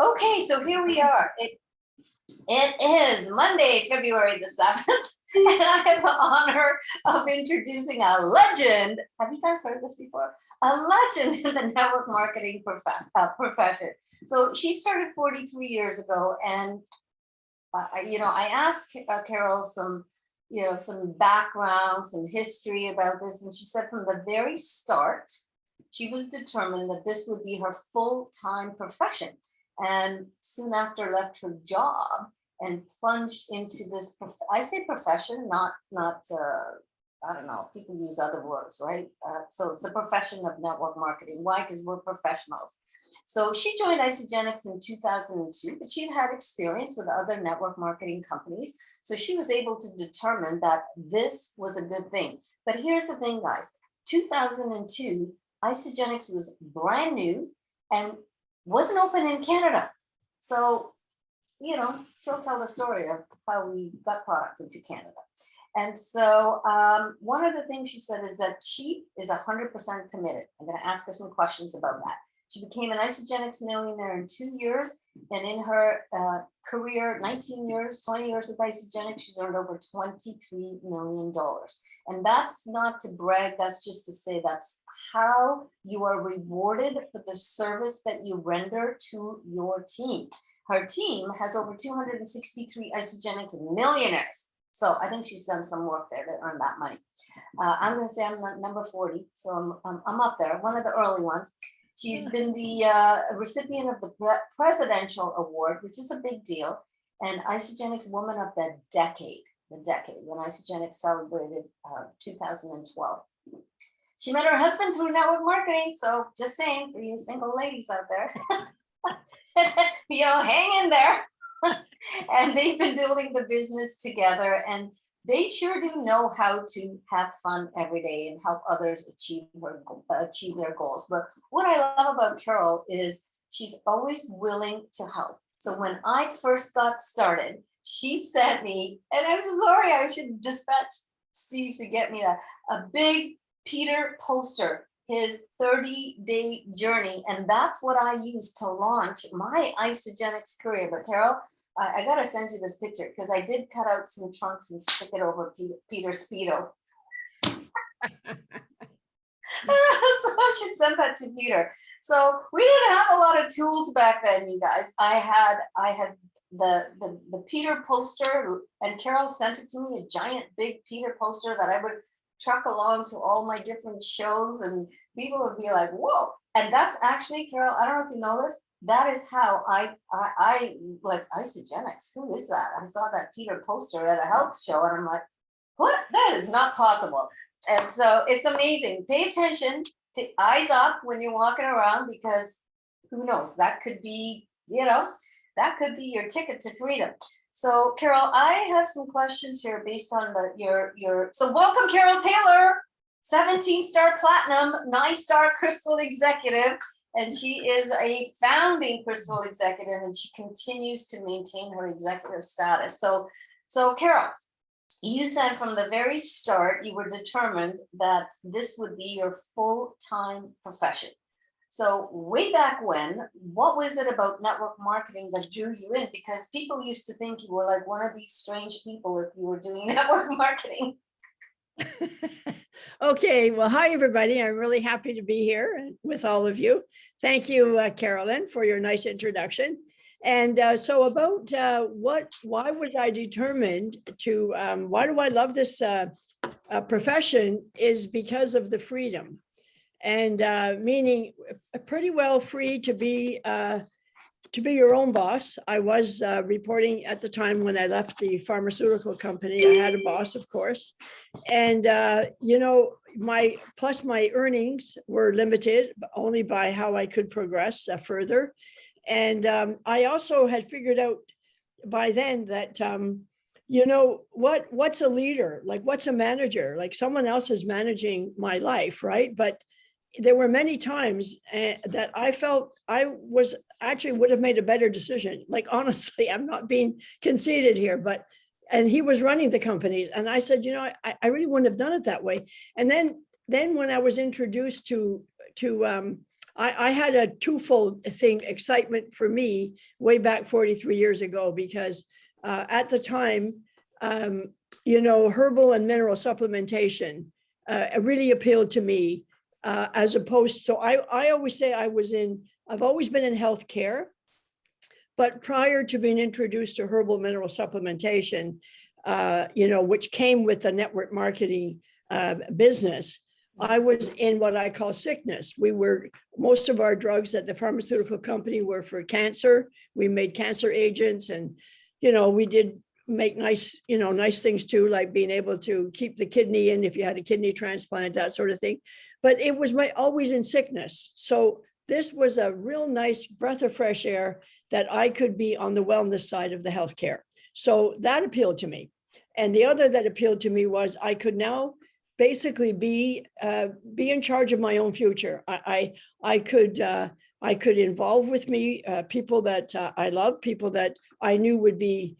Okay, so here we are. It is Monday, February the 7th, and I have the honor of introducing a legend. Have you guys heard this before? A legend in the network marketing profession. So she started 43 years ago, and I asked Carole some background, some history about this, and she said from the very start, she was determined that this would be her full-time profession. And soon after left her job and plunged into this, I say profession, not I don't know, people use other words, right? So it's a profession of network marketing. Why? Because we're professionals. So she joined Isagenix in 2002, but she'd had experience with other network marketing companies. So she was able to determine that this was a good thing. But here's the thing, guys, 2002, Isagenix was brand new and wasn't open in Canada. So, she'll tell the story of how we got products into Canada. And so one of the things she said is that she is 100% committed. I'm going to ask her some questions about that. She became an Isagenix millionaire in 2 years. And in her career, 19 years, 20 years with Isagenix, she's earned over $23 million. And that's not to brag. That's just to say that's how you are rewarded for the service that you render to your team. Her team has over 263 Isagenix millionaires. So I think she's done some work there to earn that money. I'm going to say I'm number 40. So I'm up there, one of the early ones. She's been the recipient of the Presidential Award, which is a big deal, and Isagenix Woman of the Decade, when Isagenix celebrated 2012. She met her husband through network marketing, so just saying for you single ladies out there, hang in there. And they've been building the business together, and they sure do know how to have fun every day and help others achieve their goals. But what I love about Carole is she's always willing to help. So when I first got started, she sent me, and I'm sorry, I should dispatch Steve to get me a big Peter poster, his 30-day journey. And that's what I used to launch my Isagenix career. But Carole, I got to send you this picture because I did cut out some trunks and stick it over Peter's Speedo. So I should send that to Peter. So we didn't have a lot of tools back then, you guys. I had the Peter poster, and Carole sent it to me, a giant big Peter poster that I would truck along to all my different shows, and people would be like, whoa. And that's actually, Carole, I don't know if you know this, that is how I like Isagenix. Who is that? I saw that Peter poster at a health show, and I'm like, what? That is not possible. And so it's amazing. Pay attention to eyes up when you're walking around, because who knows? That could be, that could be your ticket to freedom. So Carole, I have some questions here based on your. So welcome, Carole Taylor, 17-star platinum, 9-star crystal executive. And she is a founding crystal executive, and she continues to maintain her executive status. So Carole, you said from the very start, you were determined that this would be your full-time profession. So way back when, what was it about network marketing that drew you in? Because people used to think you were like one of these strange people if you were doing network marketing. Okay, well, hi, everybody. I'm really happy to be here with all of you. Thank you, Carolyn, for your nice introduction. And so about why was I determined to, why do I love this profession is because of the freedom. And meaning pretty well free to be your own boss. I was reporting at the time when I left the pharmaceutical company. I had a boss, of course. And, my earnings were limited only by how I could progress further. And I also had figured out by then that, what's a leader? Like, what's a manager? Like, someone else is managing my life, right? But there were many times that I felt I was actually would have made a better decision. Like, honestly, I'm not being conceited here, and he was running the companies. And I said, I really wouldn't have done it that way. And then when I was introduced to I had a twofold thing, excitement for me way back 43 years ago, because at the time, herbal and mineral supplementation really appealed to me as opposed. So I always say I've always been in healthcare, but prior to being introduced to herbal mineral supplementation, which came with the network marketing business, I was in what I call sickness. Most of our drugs at the pharmaceutical company were for cancer. We made cancer agents, and, we did make nice things too, like being able to keep the kidney in if you had a kidney transplant, that sort of thing. But it was always in sickness. So this was a real nice breath of fresh air that I could be on the wellness side of the healthcare. So that appealed to me. And the other that appealed to me was I could now basically be in charge of my own future. I could involve with me people that I love, people that I knew would be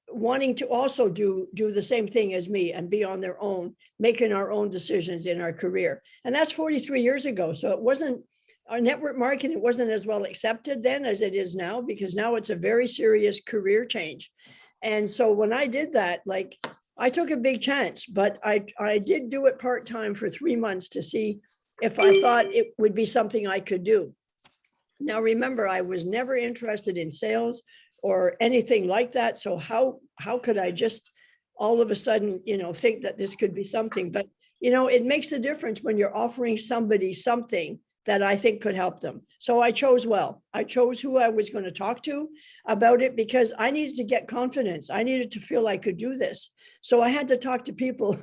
wanting to also do the same thing as me and be on their own, making our own decisions in our career. And that's 43 years ago. So it wasn't, our network marketing, it wasn't as well accepted then as it is now, because now it's a very serious career change. And so when I did that, like, I took a big chance, but I did do it part-time for 3 months to see if I thought it would be something I could do. Now, remember, I was never interested in sales or anything like that. So how could I just all of a sudden, think that this could be something? But, it makes a difference when you're offering somebody something that I think could help them. So I chose well. I chose who I was going to talk to about it because I needed to get confidence. I needed to feel I could do this. So I had to talk to people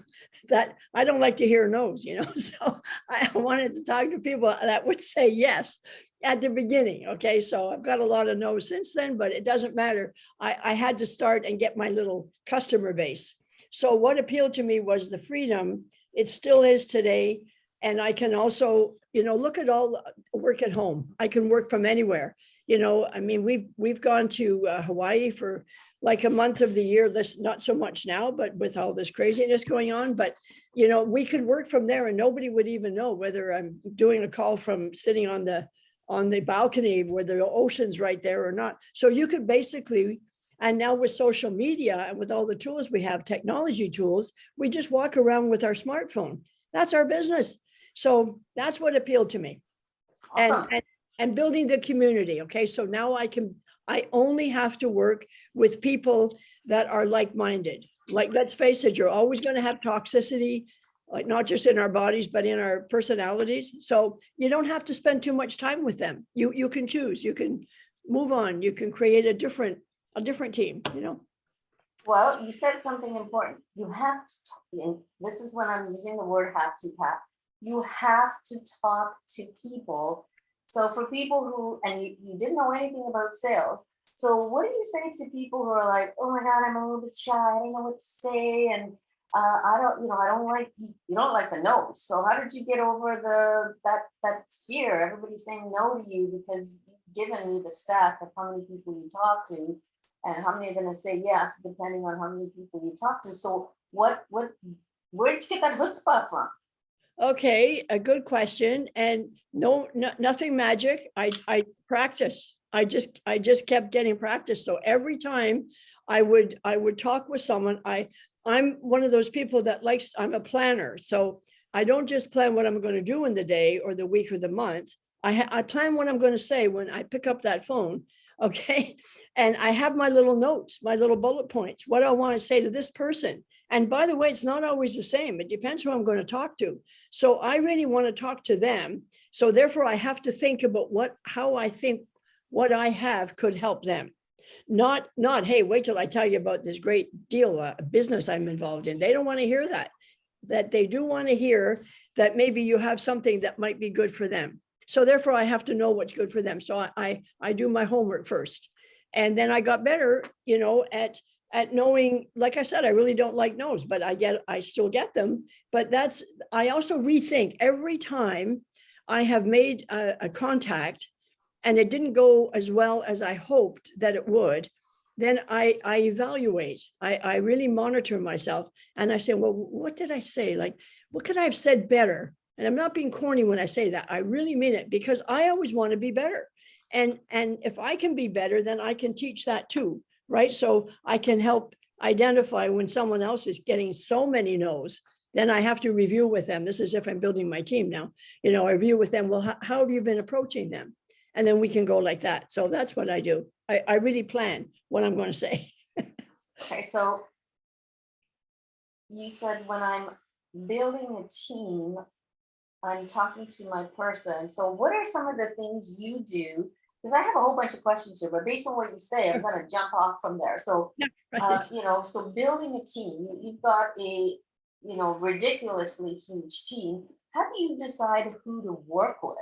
that I don't like to hear no's, So I wanted to talk to people that would say yes at the beginning. Okay. So I've got a lot of no's since then, but it doesn't matter. I had to start and get my little customer base. So what appealed to me was the freedom. It still is today. And I can also, look at all work at home. I can work from anywhere. We've gone to Hawaii for like a month of the year. This not so much now, but with all this craziness going on. But we could work from there, and nobody would even know whether I'm doing a call from sitting on the balcony where the ocean's right there or not. So you could basically. And now with social media and with all the tools we have, technology tools, we just walk around with our smartphone. That's our business. So that's what appealed to me. Awesome. And building the community. Okay. So now I only have to work with people that are like-minded. Like, let's face it, you're always going to have toxicity, like not just in our bodies, but in our personalities. So you don't have to spend too much time with them. You can choose, you can move on, you can create a different team, Well, you said something important. You have to, and this is when I'm using the word have to, Pat. You have to talk to people. So for people who, and you didn't know anything about sales. So what do you say to people who are like, oh my God, I'm a little bit shy. I don't know what to say. And I don't like, you don't like the no. So how did you get over that fear? Everybody's saying no to you because you've given me the stats of how many people you talk to and how many are going to say yes, depending on how many people you talk to. So where'd you get that chutzpah from? Okay, a good question. And no, nothing magic. I practice. I just kept getting practice. So every time I would talk with someone, I'm one of those people that likes, I'm a planner. So I don't just plan what I'm going to do in the day or the week or the month. I plan what I'm going to say when I pick up that phone. Okay. And I have my little notes, my little bullet points, what I want to say to this person. And by the way, it's not always the same. It depends who I'm going to talk to. So I really want to talk to them. So therefore I have to think about how I think what I have could help them. Not, hey, wait till I tell you about this great deal, business I'm involved in. They don't want to hear that they do want to hear that maybe you have something that might be good for them. So therefore I have to know what's good for them. So I do my homework first. And then I got better, at knowing, like I said, I really don't like no's, but I still get them. But I also rethink every time I have made a contact and it didn't go as well as I hoped that it would, then I evaluate, I really monitor myself and I say, well, what did I say? Like, what could I have said better? And I'm not being corny when I say that. I really mean it, because I always want to be better. And if I can be better, then I can teach that too, right? So I can help identify when someone else is getting so many no's. Then I have to review with them. This is if I'm building my team now. You know, I review with them. Well, how have you been approaching them? And then we can go like that. So that's what I do. I really plan what I'm going to say. Okay, so you said when I'm building a team, I'm talking to my person. So what are some of the things you do? Because I have a whole bunch of questions here, but based on what you say, I'm going to jump off from there. So, you know, so building a team, you've got a, you know, ridiculously huge team. How do you decide who to work with?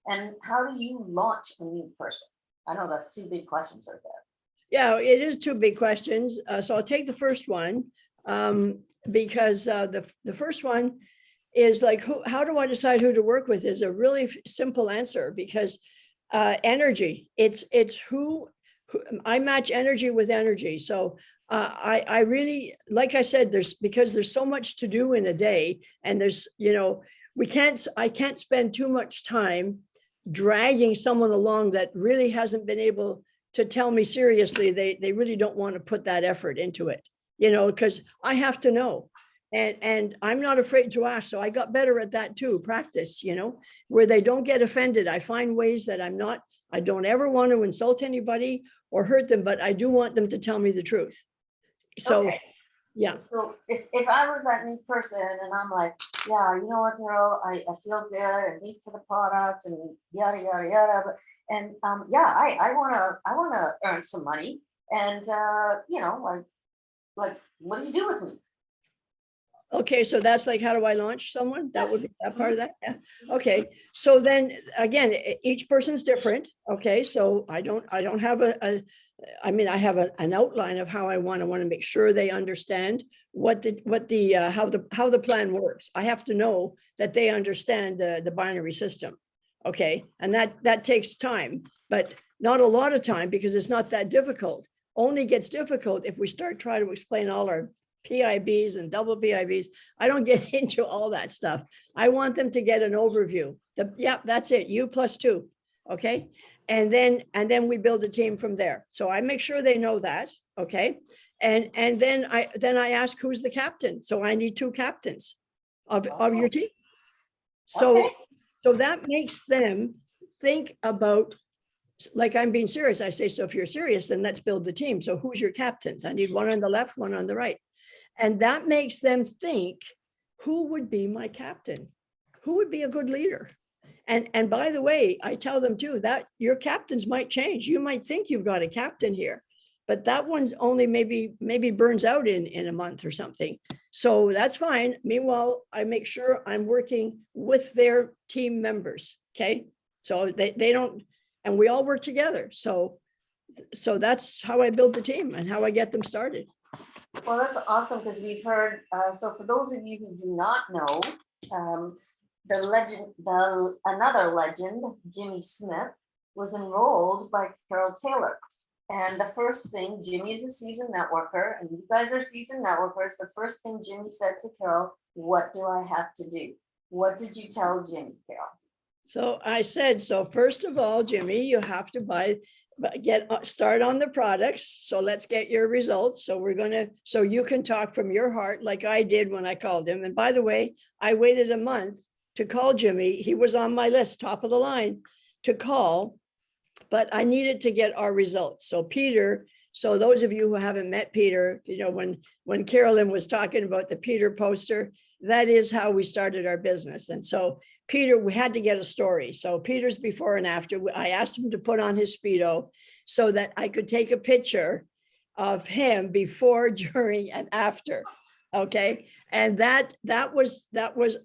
And how do you launch a new person? I know that's two big questions right there. Yeah, it is two big questions. So I'll take the first one, because the first one is like, how do I decide who to work with is a really simple answer, because energy, it's who I match energy with energy. So I really, like I said, because there's so much to do in a day, and there's, you know, I can't spend too much time dragging someone along that really hasn't been able to tell me seriously they really don't want to put that effort into it, you know, because I have to know. And I'm not afraid to ask. So I got better at that too, practice, you know, where they don't get offended. I find ways that I don't ever want to insult anybody or hurt them, but I do want them to tell me the truth. So, okay. Yeah. So if I was that new person and I'm like, yeah, you know what, Carole, I feel good and need for the product and yada yada yada, and yeah, I wanna earn some money, and you know, like what do you do with me? Okay, so that's like, how do I launch someone? That would be that part of that. Yeah. Okay. So then again, each person's different. Okay. So I don't have I mean, I have an outline of how I want to make sure they understand how the plan works. I have to know that they understand the binary system. Okay. And that takes time, but not a lot of time, because it's not that difficult. Only gets difficult if we start trying to explain all our PIBs and double PIBs. I don't get into all that stuff. I want them to get an overview. Yeah, that's it. U plus 2. Okay. And then we build a team from there. So I make sure they know that. Okay. And then I ask who's the captain. So I need 2 captains of your team. So, Okay. so that makes them think about, like, I'm being serious. I say, so if you're serious, then let's build the team. So who's your captains? I need one on the left, one on the right. And that makes them think, who would be my captain? Who would be a good leader? And by the way, I tell them too, that your captains might change. You might think you've got a captain here, but that one's only maybe burns out in a month or something. So that's fine. Meanwhile, I make sure I'm working with their team members. Okay. So they don't, and we all work together. So that's how I build the team and how I get them started. Well, that's awesome, because we've heard, so for those of you who do not know, another legend, Jimmy Smith, was enrolled by Carole Taylor. And the first thing, Jimmy is a seasoned networker, and you guys are seasoned networkers. The first thing Jimmy said to Carole, what do I have to do? What did you tell Jimmy, Carole? So I said, so first of all, Jimmy, you have to start on the products. So let's get your results. So you can talk from your heart, like I did when I called him. And by the way, I waited a month to call Jimmy. He was on my list, top of the line to call, but I needed to get our results. So Peter, so those of you who haven't met Peter, you know, when Carolyn was talking about the Peter poster, that is how we started our business. And so Peter, we had to get a story. So Peter's before and after. I asked him to put on his Speedo so that I could take a picture of him before, during, and after. Okay. And that was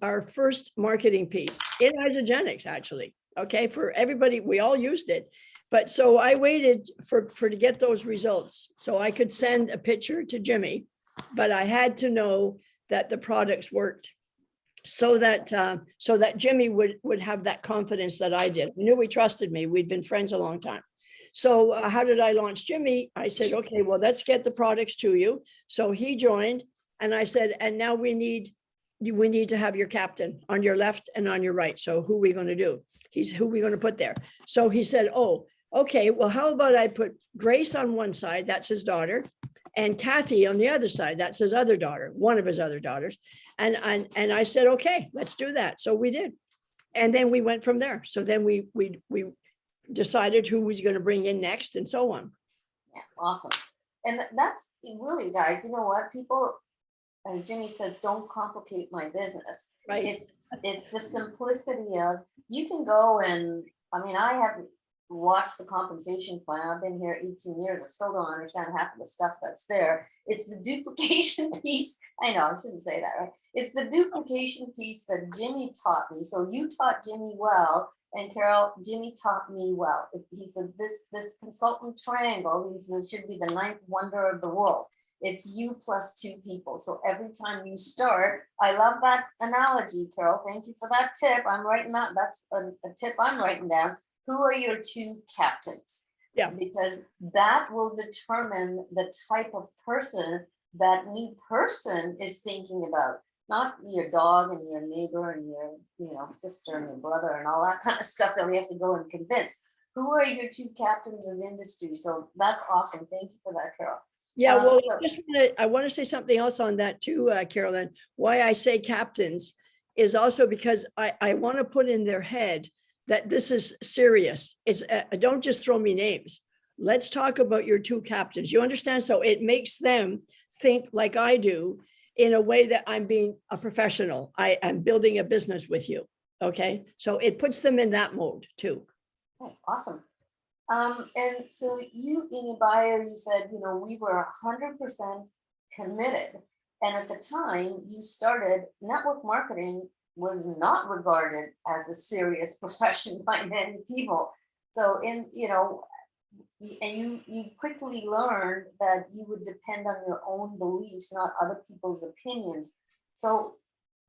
our first marketing piece in Isagenix, actually. Okay. For everybody, we all used it. But so I waited to get those results so I could send a picture to Jimmy, but I had to know that the products worked, so that Jimmy would have that confidence that I did. I knew he trusted me. We'd been friends a long time. So how did I launch Jimmy? I said, okay, well, let's get the products to you. So he joined, and I said, and now we need we need to have your captain on your left and on your right. So who are we going to do? Who are we going to put there? So he said, oh, okay, well, how about I put Grace on one side, that's his daughter, and Kathy on the other side, that's his other daughter, one of his other daughters. And I said, okay, let's do that. So we did. And then we went from there. So then we decided who was going to bring in next and so on. Yeah, awesome. And that's really, guys, you know what? People, as Jimmy says, don't complicate my business. Right. It's the simplicity of, you can go and, I mean, I haven't watched the compensation plan. I've been here 18 years. I still don't understand half of the stuff that's there. It's the duplication piece. I know I shouldn't say that, right? It's the duplication piece that Jimmy taught me. So you taught Jimmy well, and Carole, Jimmy taught me well. He said this consultant triangle, he said, should be the ninth wonder of the world. It's you plus two people. So every time you start, I love that analogy, Carole. Thank you for that tip. I'm writing that. That's a tip I'm writing down. Who are your two captains? Yeah. Because that will determine the type of person that new person is thinking about. Not your dog and your neighbor and your sister and your brother and all that kind of stuff that we have to go and convince. Who are your two captains of industry? So that's awesome. Thank you for that, Carole. Yeah, well, I want to say something else on that too, Carolyn. Why I say captains is also because I want to put in their head that this is serious. It's don't just throw me names. Let's talk about your two captains. You understand? So it makes them think like I do, in a way that I'm being a professional. I am building a business with you. Okay. So it puts them in that mode too. Okay, awesome. And so you, in your bio, you said, we were 100% committed. And at the time you started, network marketing was not regarded as a serious profession by many people. So and you quickly learned that you would depend on your own beliefs, not other people's opinions. So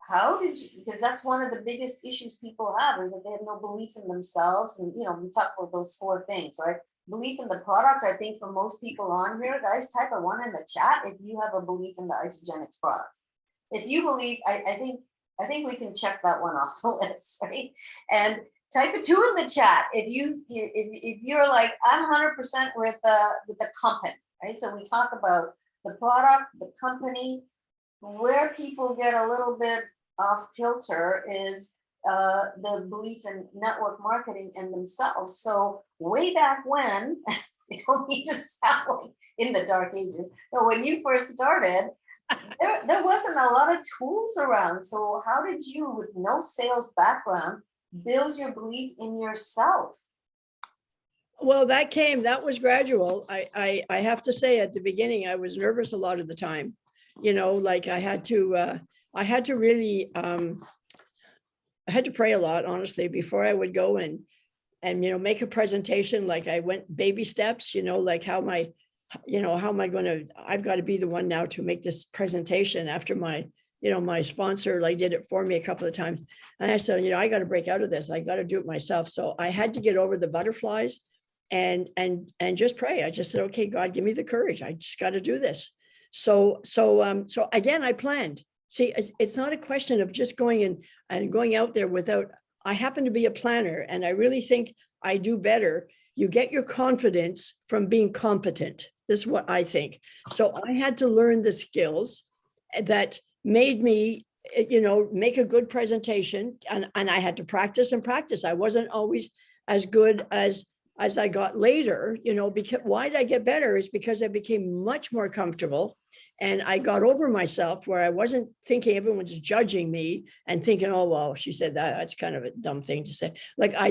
how did you, because that's one of the biggest issues people have, is that they have no belief in themselves. And, we talk about those 4 things, right? Belief in the product. I think for most people on here, guys, type a 1 in the chat if you have a belief in the Isagenix products. If you believe, I think we can check that one off the list, right? And type a 2 in the chat if you're like, I'm 100% with the company, right? So we talk about the product, the company. Where people get a little bit off kilter is the belief in network marketing and themselves. So way back when, I don't need to sound like in the dark ages, but when you first started, there wasn't a lot of tools around. So how did you, with no sales background, build your belief in yourself? Well, that was gradual. I have to say, at the beginning, I was nervous a lot of the time. Like I had to really, I had to pray a lot, honestly, before I would go and make a presentation. Like I went baby steps, like how am I going to, I've got to be the one now to make this presentation after my sponsor like did it for me a couple of times. And I said, I got to break out of this. I got to do it myself. So I had to get over the butterflies and just pray. I just said, okay, God, give me the courage. I just got to do this. So again, I planned. See, it's not a question of just going and going out there without, I happen to be a planner, and I really think I do better. You get your confidence from being competent. This is what I think. So I had to learn the skills that made me, make a good presentation, and I had to practice and practice. I wasn't always as good as I got later, because why did I get better is because I became much more comfortable, and I got over myself, where I wasn't thinking everyone's judging me and thinking, oh, well, she said that's kind of a dumb thing to say. Like I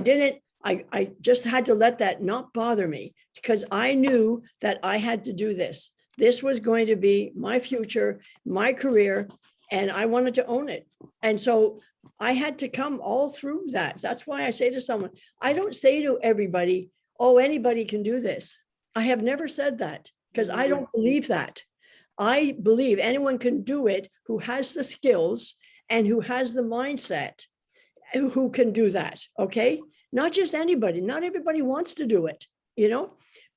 just had to let that not bother me, because I knew that I had to do this. This was going to be my future, my career, and I wanted to own it. And so I had to come all through that. That's why I say to someone, I don't say to everybody, oh, anybody can do this. I have never said that, because I don't believe that. I believe anyone can do it who has the skills and who has the mindset, who can do that. Okay. Not just anybody. Not everybody wants to do it,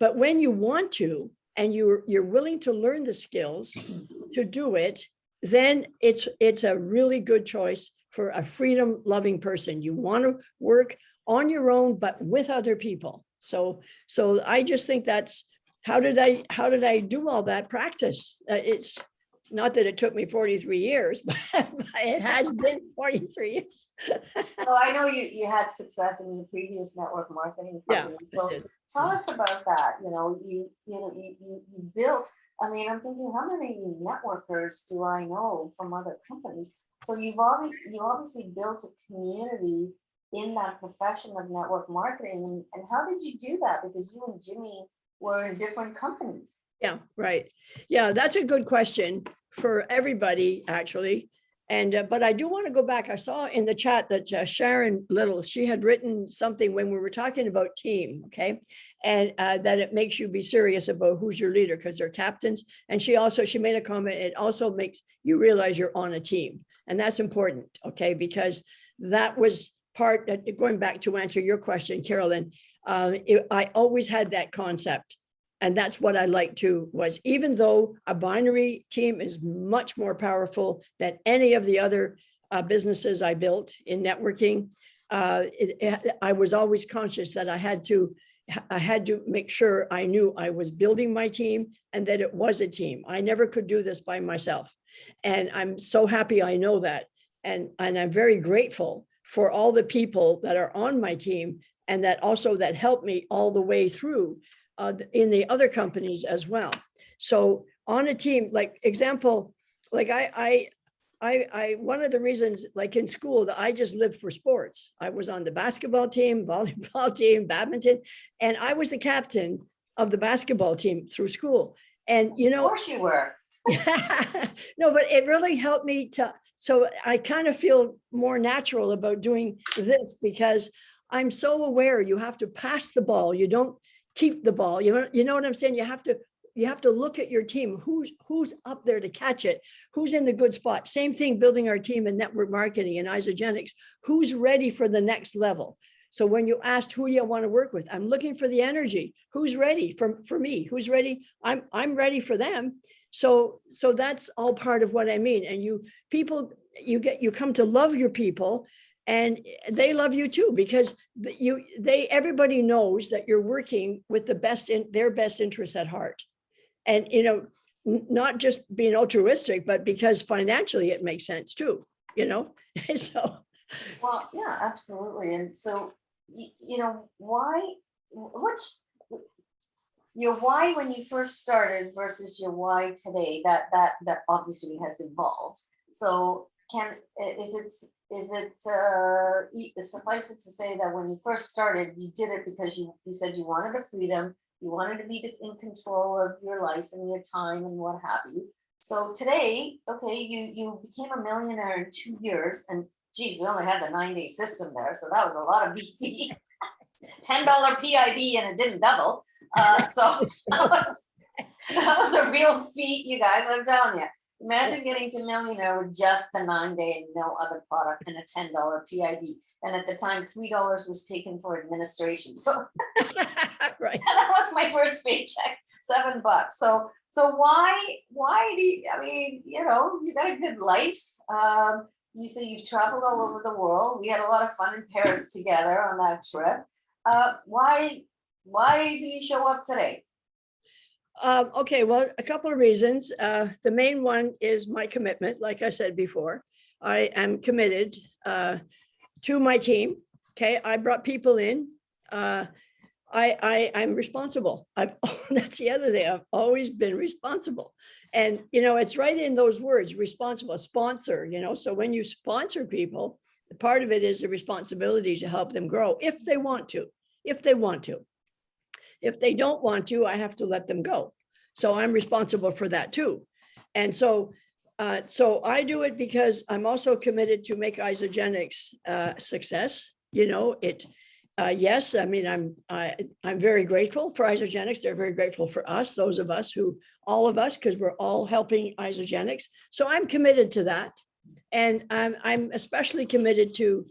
but when you want to, and you're willing to learn the skills to do it, then it's a really good choice for a freedom loving person. You want to work on your own, but with other people. So I just think that's, how did I do all that practice? It's not that it took me 43 years, but it has been 43 years. Well, I know you had success in your previous network marketing company. So tell us about that. You built, I mean, I'm thinking, how many networkers do I know from other companies? So you obviously built a community in that profession of network marketing. And how did you do that? Because you and Jimmy were in different companies. Yeah, right. Yeah, that's a good question for everybody, actually. And but I do want to go back. I saw in the chat that Sharon Little, she had written something when we were talking about team, okay, and that it makes you be serious about who's your leader, because they're captains. And she made a comment, it also makes you realize you're on a team, and that's important, okay, because that was part, going back to answer your question, Carolyn, I always had that concept. And that's what I like too, was even though a binary team is much more powerful than any of the other businesses I built in networking, I was always conscious that I had to make sure I knew I was building my team and that it was a team. I never could do this by myself. And I'm so happy I know that. And I'm very grateful for all the people that are on my team and that helped me all the way through in the other companies as well. So on a team, like example, like I one of the reasons, like in school, that I just lived for sports. I was on the basketball team, volleyball team, badminton, and I was the captain of the basketball team through school. And Of course you were. No, but it really helped me so I kind of feel more natural about doing this, because I'm so aware you have to pass the ball. You don't keep the ball. You know what I'm saying? You have to look at your team. Who's up there to catch it? Who's in the good spot? Same thing building our team in network marketing and Isagenix. Who's ready for the next level? So when you asked who do you want to work with, I'm looking for the energy. Who's ready for me? Who's ready? I'm ready for them. So that's all part of what I mean. And you come to love your people, and they love you too, because everybody knows that you're working with their best interests at heart. And, not just being altruistic, but because financially it makes sense too, so. Well, yeah, absolutely. And so, what's your why when you first started versus your why today? That obviously has evolved. So is it suffice it to say that when you first started, you did it because you said you wanted the freedom, you wanted to be in control of your life and your time and what have you. So today, okay, you became a millionaire in 2 years, and geez, we only had the 9-day system there, so that was a lot of BT. $10 PIB and it didn't double. So that was a real feat, you guys. I'm telling you. Imagine getting to millionaire with just the 9-day and no other product and a $10 PIB. And at the time, $3 was taken for administration. So right. That was my first paycheck, $7. So why do you, I mean, you got a good life. You say you've traveled all over the world. We had a lot of fun in Paris together on that trip. Why do you show up today? Okay, well, a couple of reasons. The main one is my commitment. Like I said before, I am committed to my team. Okay, I brought people in. I'm responsible. That's the other thing. I've always been responsible. And, it's right in those words, responsible, sponsor, so when you sponsor people, part of it is the responsibility to help them grow if they want to. If they don't want to, I have to let them go. So I'm responsible for that too. And so I do it because I'm also committed to make Isagenix success. Yes, I mean, I'm very grateful for Isagenix. They're very grateful for us, all of us, because we're all helping Isagenix. So I'm committed to that. And I'm especially committed to,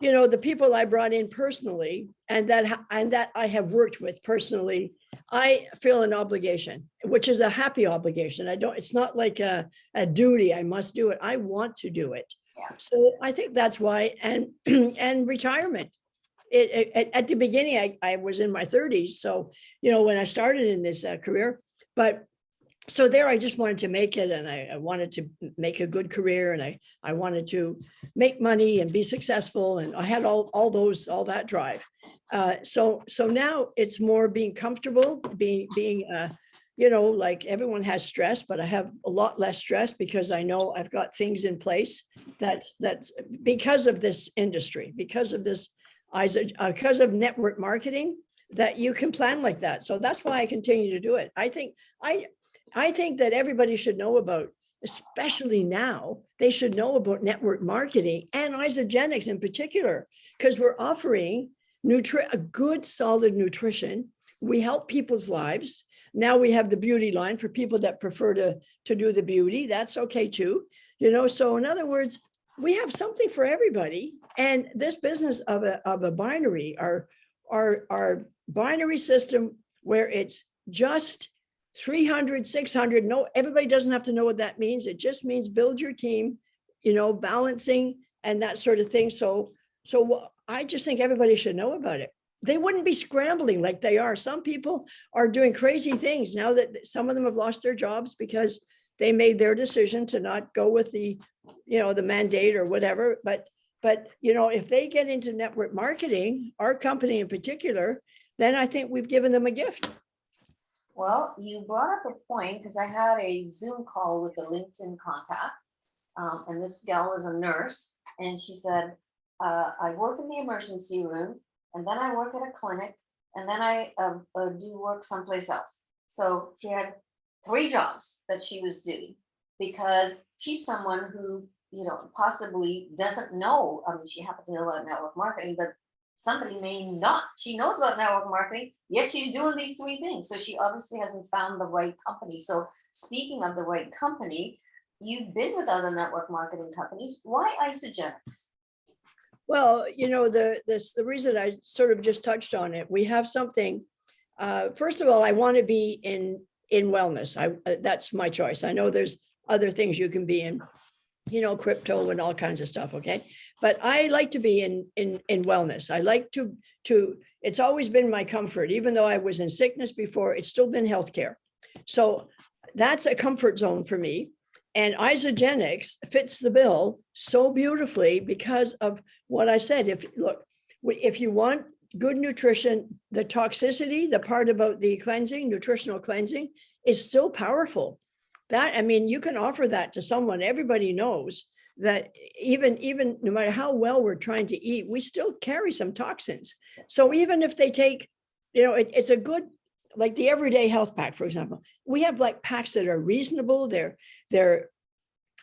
the people I brought in personally and that I have worked with personally. I feel an obligation which is a happy obligation. It's not like a duty. I must do it. I want to do it. Yeah. So I think that's why, and and retirement. At the beginning, I was in my 30s. So, when I started in this career, but so there, I just wanted to make it, and I wanted to make a good career, and I wanted to make money and be successful, and I had all that drive. So now it's more being comfortable, being like everyone has stress, but I have a lot less stress because I know I've got things in place that's because of this industry, because of this, because of network marketing, that you can plan like that. So that's why I continue to do it. I think that everybody should know about, especially now, they should know about network marketing and Isagenix in particular, because we're offering a good, solid nutrition. We help people's lives. Now we have the beauty line for people that prefer to do the beauty. That's okay too. So in other words, we have something for everybody. And this business of a binary, our binary system, where it's just 300, 600. No, everybody doesn't have to know what that means. It just means build your team, balancing and that sort of thing. So I just think everybody should know about it. They wouldn't be scrambling like they are. Some people are doing crazy things now that some of them have lost their jobs because they made their decision to not go with the mandate or whatever. But if they get into network marketing, our company in particular, then I think we've given them a gift. Well, you brought up a point, because I had a Zoom call with a LinkedIn contact, and this gal is a nurse, and she said, I work in the emergency room, and then I work at a clinic, and then I do work someplace else. So she had 3 jobs that she was doing, because she's someone who, possibly doesn't know. I mean, she happened to know about network marketing, but somebody may not. She knows about network marketing, yet she's doing these 3 things. So she obviously hasn't found the right company. So speaking of the right company, you've been with other network marketing companies. Why Isagenix? Well, the reason I sort of just touched on it, we have something. First of all, I want to be in wellness. That's my choice. I know there's other things you can be in, crypto and all kinds of stuff. Okay. But I like to be in wellness. I like to, it's always been my comfort, even though I was in sickness before, it's still been healthcare. So that's a comfort zone for me. And Isagenix fits the bill so beautifully because of what I said. If you want good nutrition, the toxicity, the part about the cleansing, nutritional cleansing, is still powerful. You can offer that to someone. Everybody knows that even no matter how well we're trying to eat, we still carry some toxins. So even if they take, it's a good, like the everyday health pack, for example, we have like packs that are reasonable. They're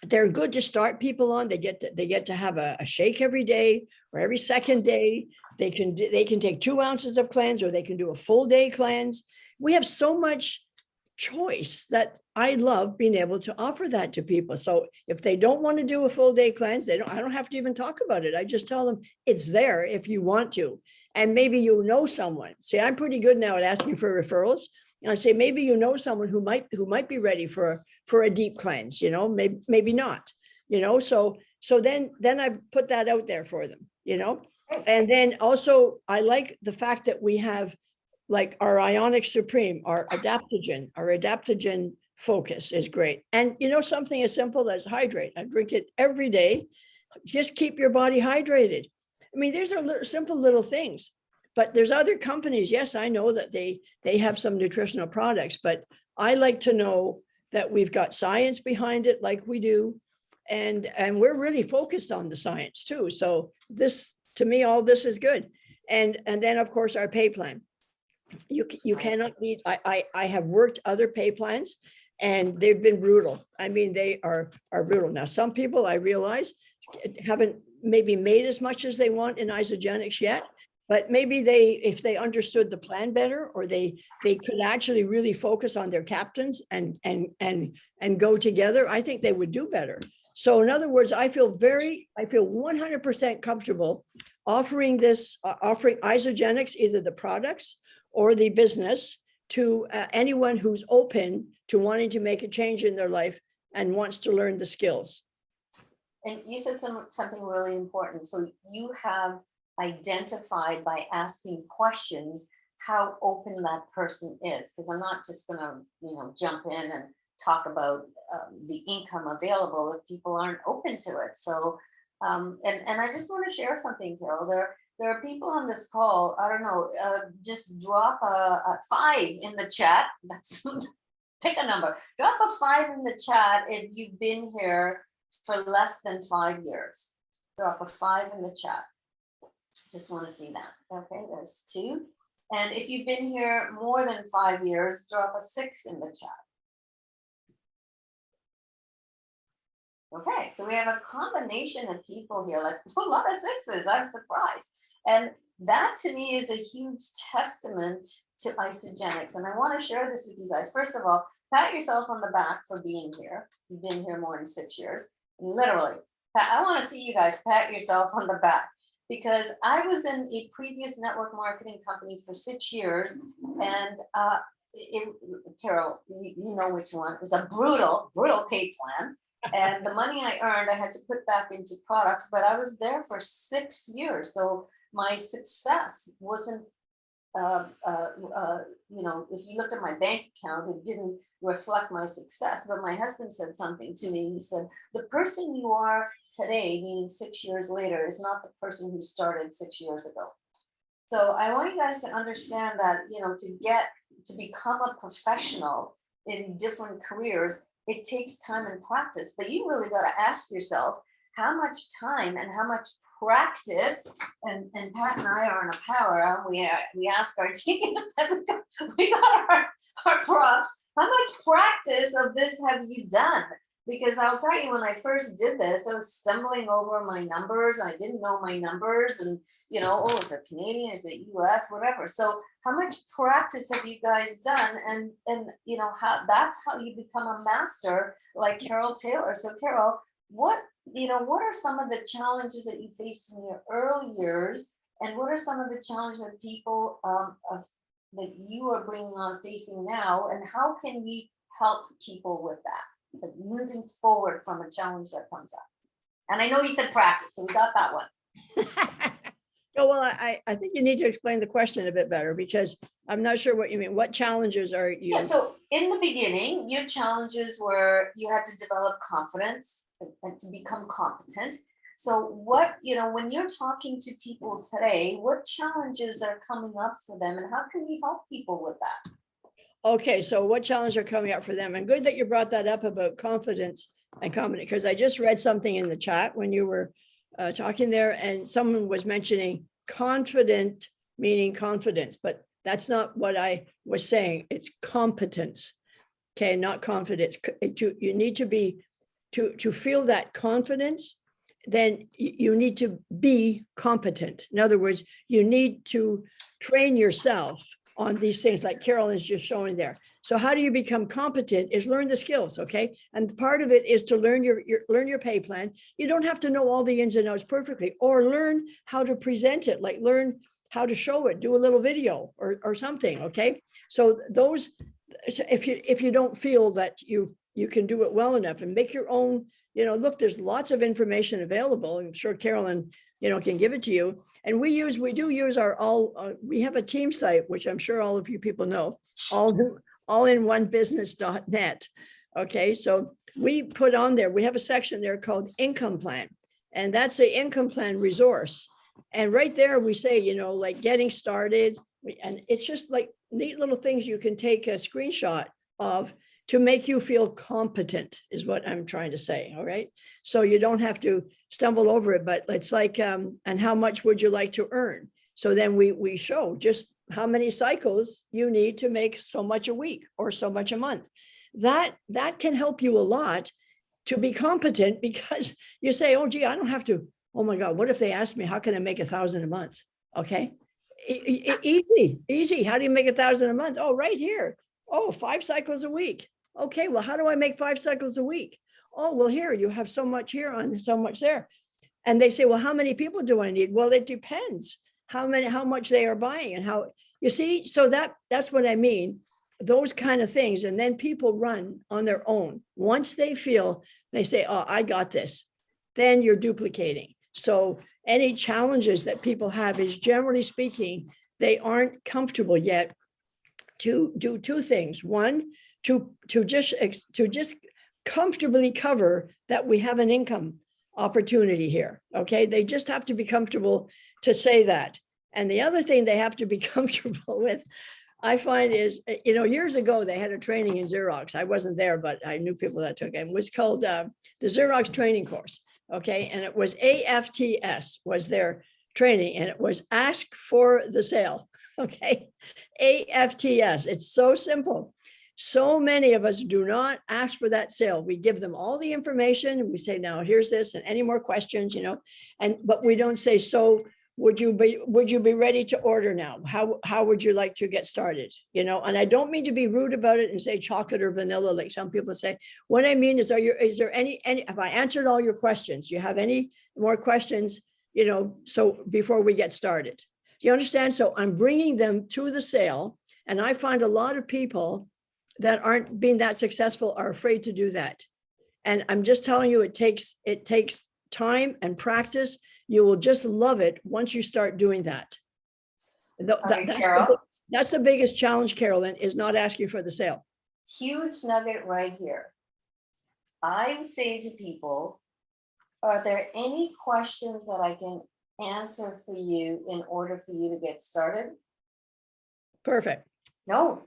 good to start people on. They get to have a shake every day or every second day. They can take 2 ounces of cleanse, or they can do a full day cleanse. We have so much choice that I love being able to offer that to people. So if they don't want to do a full day cleanse, I don't have to even talk about it. I just tell them it's there if you want to. And maybe someone. See, I'm pretty good now at asking for referrals. And I say, maybe someone who might be ready for a deep cleanse, maybe not, so then I've put that out there for them, and then also I like the fact that we have like our Ionic Supreme, our adaptogen focus is great. And something as simple as hydrate. I drink it every day. Just keep your body hydrated. These are simple little things. But there's other companies, yes, I know that they have some nutritional products, but I like to know that we've got science behind it like we do. And we're really focused on the science too. So this, to me, all this is good. And then of course our pay plan. You cannot meet, I have worked other pay plans and they've been brutal. They are brutal. Now, some people I realize haven't maybe made as much as they want in Isagenix yet, but maybe if they understood the plan better, or they could actually really focus on their captains and go together, I think they would do better. So in other words, I feel 100% comfortable offering Isagenix, either the products or the business, to anyone who's open to wanting to make a change in their life and wants to learn the skills. And you said something really important. So you have identified by asking questions how open that person is, because I'm not just going to, jump in and talk about the income available if people aren't open to it. So, and I just want to share something, Carole. There are people on this call. I don't know. Just drop a 5 in the chat. That's pick a number. Drop a 5 in the chat if you've been here for less than 5 years. Drop a 5 in the chat. Just want to see that. Okay, there's 2. And if you've been here more than 5 years, drop a 6 in the chat. Okay, so we have a combination of people here, like a lot of 6s. I'm surprised. And that to me is a huge testament to Isagenix. And I want to share this with you guys. First of all, pat yourself on the back for being here. You've been here more than 6 years. Literally, I want to see you guys pat yourself on the back, because I was in a previous network marketing company for 6 years. And Carole, you know which one. It was a brutal pay plan. And the money I earned, I had to put back into products, but I was there for 6 years. So my success wasn't, if you looked at my bank account, it didn't reflect my success. But my husband said something to me. He said, the person you are today, meaning 6 years later, is not the person who started 6 years ago. So I want you guys to understand that, to become a professional in different careers, it takes time and practice, but you really got to ask yourself how much time and how much practice, and Pat and I are in a power, we ask our team, we got our props, how much practice of this have you done? Because I'll tell you, when I first did this, I was stumbling over my numbers. I didn't know my numbers, and is it Canadian, is it US, whatever. So how much practice have you guys done? And that's how you become a master, like Carole Taylor. So Carole, what are some of the challenges that you faced in your early years, and what are some of the challenges that people that you are bringing on facing now, and how can we help people with that, like moving forward from a challenge that comes up? And I know you said practice, so we got that one. Oh, well, I think you need to explain the question a bit better, because I'm not sure what you mean. What challenges are you? Yeah, so in the beginning, your challenges were you had to develop confidence and to become competent. So what, when you're talking to people today, what challenges are coming up for them, and how can we help people with that? Okay, so what challenges are coming up for them? And good that you brought that up about confidence and confidence, because I just read something in the chat when you were talking there, and someone was mentioning confident, meaning confidence, but that's not what I was saying. It's competence. Okay, not confidence. You need to be, to feel that confidence, then you need to be competent. In other words, you need to train yourself on these things like Carole is just showing there. So how do you become competent is learn the skills, okay? And part of it is to learn your pay plan. You don't have to know all the ins and outs perfectly, or learn how to present it, like learn how to show it, do a little video or something, okay? So those, if you don't feel that you can do it well enough, and make your own, look, there's lots of information available. I'm sure Carolyn, can give it to you. And we do use we have a team site, which I'm sure all of you people know, allinOneBusiness.net. Okay, so we put on there, we have a section there called income plan, and that's the income plan resource. And right there we say, like getting started, and it's just like neat little things you can take a screenshot of to make you feel competent, is what I'm trying to say. All right. So you don't have to stumble over it, but it's like, and how much would you like to earn? So then we show just how many cycles you need to make so much a week or so much a month. That can help you a lot to be competent, because you say, oh, gee, I don't have to, oh my God, what if they ask me, how can I make 1,000 a month? Okay. Easy. How do you make 1,000 a month? Oh, right here. Oh, 5 cycles a week. Okay, well, how do I make 5 cycles a week? Oh, well, here you have so much here and so much there. And they say, well, how many people do I need? Well, it depends how much they are buying and how, you see, so that's what I mean. those kind of things. And then people run on their own. Once they feel, they say, oh, I got this, then you're duplicating. So any challenges that people have is, generally speaking, they aren't comfortable yet to do two things. One, to just comfortably cover that we have an income opportunity here. Okay, they just have to be comfortable to say that. And the other thing they have to be comfortable with, I find, is, years ago they had a training in Xerox. I wasn't there, but I knew people that took it. It was called the Xerox training course. Okay, and it was AFTS was their training, and it was ask for the sale. Okay, AFTS. It's so simple. So many of us do not ask for that sale. We give them all the information and we say, now here's this, and any more questions, but we don't say, so would you be ready to order now? How would you like to get started? And I don't mean to be rude about it and say chocolate or vanilla, like some people say. What I mean is, is there any, have I answered all your questions? Do you have any more questions, so before we get started? Do you understand? So I'm bringing them to the sale, and I find a lot of people that aren't being that successful are afraid to do that. And I'm just telling you, it takes time and practice. You will just love it once you start doing that. That's the biggest challenge, Carolyn, is not asking for the sale. Huge nugget right here. I would say to people, are there any questions that I can answer for you in order for you to get started? Perfect. No.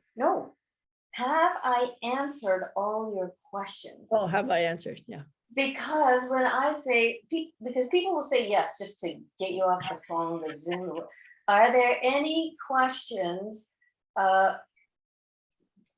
Have I answered all your questions? Oh, have I answered? Yeah. Because when I say, because people will say yes, just to get you off the phone, the Zoom. Are there any questions? Are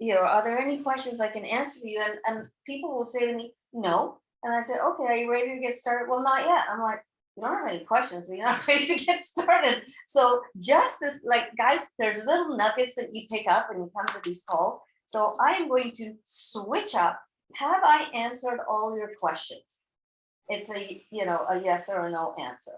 there any questions I can answer for you? And people will say to me, no. And I said, okay, are you ready to get started? Well, not yet. I'm like, you don't have any questions, but you're not ready to get started. So just this, guys, there's little nuggets that you pick up when you come to these calls. So I am going to switch up. Have I answered all your questions? It's a yes or a no answer.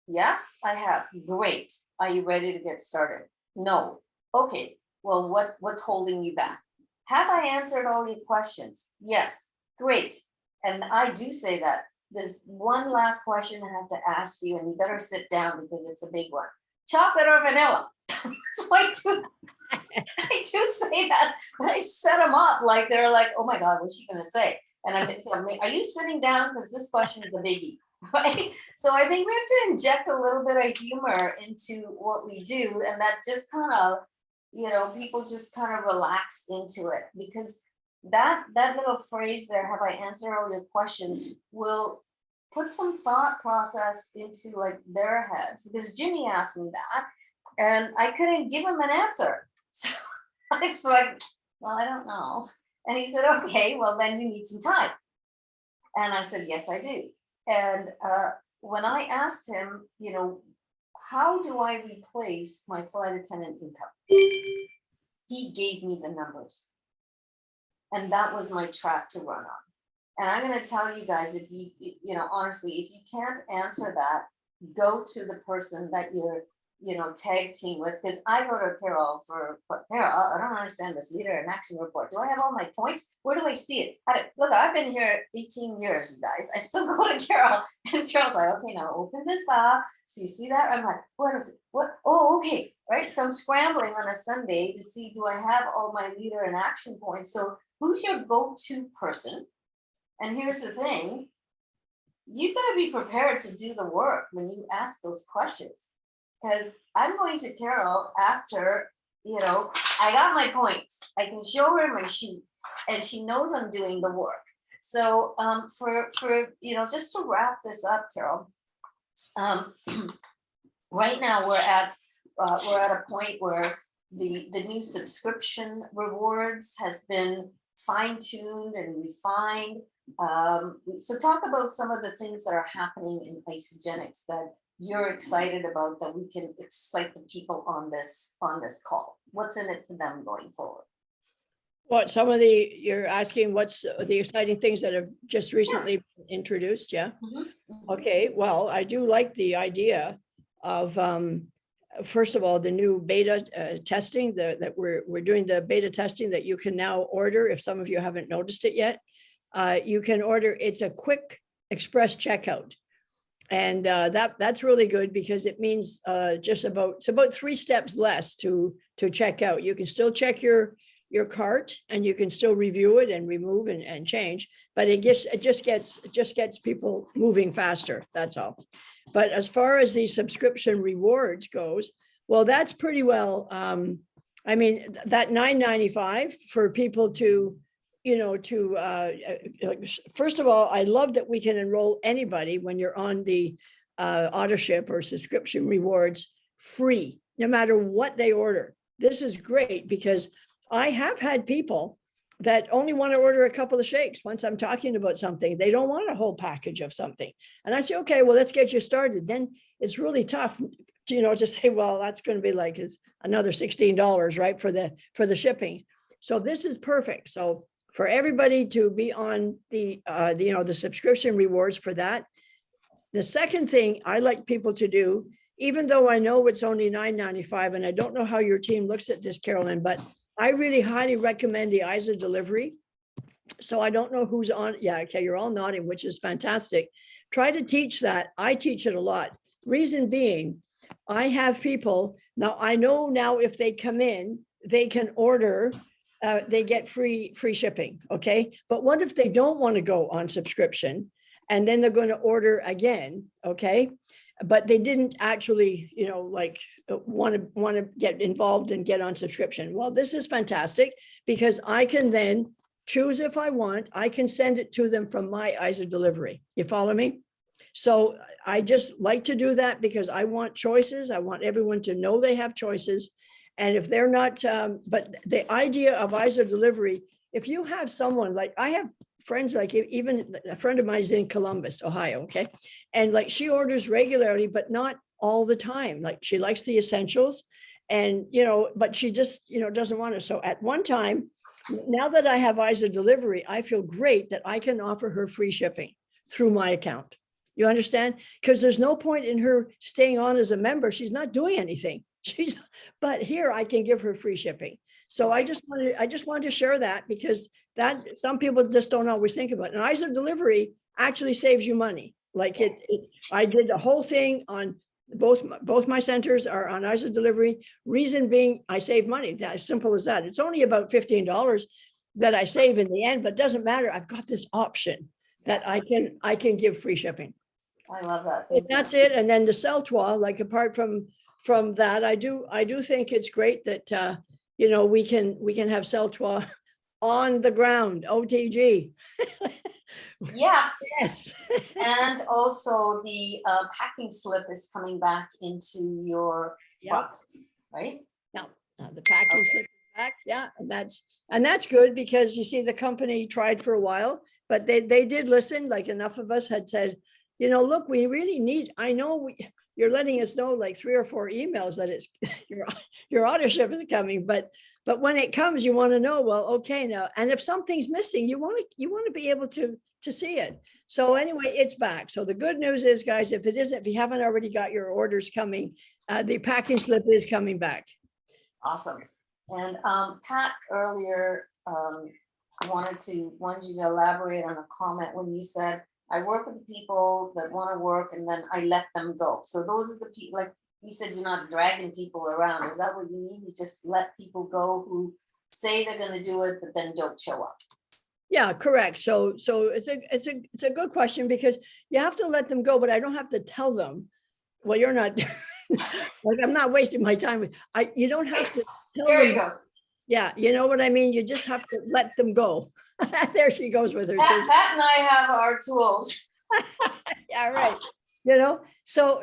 Yes, I have. Great. Are you ready to get started? No. Okay. Well, what's holding you back? Have I answered all your questions? Yes. Great. And I do say that. There's one last question I have to ask you, and you better sit down because it's a big one. Chocolate or vanilla? So I do say that, but I set them up like they're like, oh my God, what's she gonna say? And I'm saying, are you sitting down? Because this question is a biggie, right? So I think we have to inject a little bit of humor into what we do, and that just kind of, people just kind of relax into it, because that little phrase there, have I answered all your questions, will put some thought process into their heads. Because Jimmy asked me that, and I couldn't give him an answer. So I was like, well, I don't know. And he said, okay, well, then you need some time. And I said, yes, I do. And when I asked him, how do I replace my flight attendant income? He gave me the numbers. And that was my track to run on. And I'm going to tell you guys, if you, honestly, if you can't answer that, go to the person that you're, tag team with. Because I go to Carole for, Carole, I don't understand this leader in action report. Do I have all my points? Where do I see it? Look, I've been here 18 years, you guys. I still go to Carole. And Carole's like, okay, now open this up. So you see that? I'm like, what is it? What? Oh, okay. Right. So I'm scrambling on a Sunday to see, do I have all my leader in action points? So who's your go-to person? And here's the thing, you better be prepared to do the work when you ask those questions. Because I'm going to Carole after, I got my points. I can show her my sheet and she knows I'm doing the work. So for just to wrap this up, Carole, right now we're at a point where the new subscription rewards has been fine-tuned and refined. So talk about some of the things that are happening in Isagenix that you're excited about, that we can excite the people on this call. What's in it for them going forward? What you're asking what's the exciting things that have just recently been introduced? Yeah. Mm-hmm. Okay. Well, I do like the idea of first of all, the new beta testing that we're doing the beta testing that you can now order. If some of you haven't noticed it yet, you can order. It's a quick express checkout. And that's really good because it means it's about 3 steps less to check out. You can still check your cart and you can still review it and remove and change, but it just gets people moving faster. That's all. But as far as the subscription rewards goes, well, that's pretty well. I mean, that $9.95 for people to, first of all, I love that we can enroll anybody when you're on the autoship or subscription rewards free, no matter what they order. This is great because I have had people that only want to order a couple of shakes. Once I'm talking about something, they don't want a whole package of something. And I say, okay, well, let's get you started. Then it's really tough, to say, well, that's going to be like it's another $16, right, for the shipping. So this is perfect. So for everybody to be on the subscription rewards for that. The second thing I like people to do, even though I know it's only $9.95, and I don't know how your team looks at this, Carolyn, but I really highly recommend the Isa delivery. So I don't know who's on. Yeah, okay, you're all nodding, which is fantastic. Try to teach that. I teach it a lot. Reason being, I have people, now I know now if they come in, they can order, they get free shipping, okay? But what if they don't want to go on subscription and then they're going to order again, okay? But they didn't actually, want to get involved and get on subscription. Well, this is fantastic because I can then choose if I want. I can send it to them from my Isa delivery. You follow me? So I just like to do that because I want choices. I want everyone to know they have choices. And if they're not, but the idea of Isa delivery, if you have someone like I have friends, like even a friend of mine is in Columbus, Ohio, okay? And like she orders regularly, but not all the time. Like she likes the essentials and, but she just, doesn't want to. So at one time, now that I have Isa delivery, I feel great that I can offer her free shipping through my account. You understand? Because there's no point in her staying on as a member. She's not doing anything. But here I can give her free shipping. So I just wanted to share that because that some people just don't always think about it. And Isa delivery actually saves you money. Like I did the whole thing on both my centers are on Isa delivery. Reason being, I save money. That's as simple as that. It's only about $15 that I save in the end, but it doesn't matter. I've got this option that I can give free shipping. I love that. That's it. And then the Celtois, like apart from that, I do think it's great that we can have Celtois on the ground, OTG. Yes. And also the packing slip is coming back into your boxes, right? No, the packing slip is back. Yeah, and that's good because you see the company tried for a while, but they did listen. Like enough of us had said, look, we really need. I know you're letting us know like 3 or 4 emails that it's your autoship is coming, but when it comes, you want to know, well, okay, now, and if something's missing, you want to be able to see it. So anyway, it's back. So the good news is, guys, if you haven't already got your orders coming, the packing slip is coming back. Awesome. And Pat earlier wanted you to elaborate on a comment when you said, I work with the people that want to work and then I let them go. So those are the people, like you said, you're not dragging people around. Is that what you mean? You just let people go who say they're going to do it, but then don't show up? Yeah, correct. So it's a good question because you have to let them go, but I don't have to tell them, well, you're not like, I'm not wasting my time. You don't have to tell there them. You go. Yeah, you know what I mean? You just have to let them go. There she goes with her. Pat and I have our tools. Yeah, right. So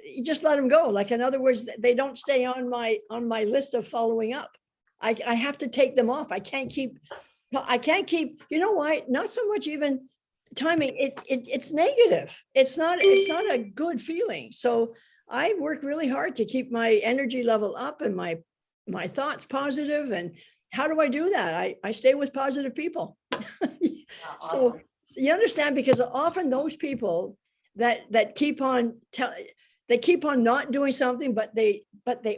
you just let them go. Like, in other words, they don't stay on my list of following up. I have to take them off. I can't keep, you know why? Not so much even timing. It's negative. It's not a good feeling. So I work really hard to keep my energy level up and my thoughts positive. And how do I do that? I stay with positive people. So you understand, because often those people that keep on they keep on not doing something, but they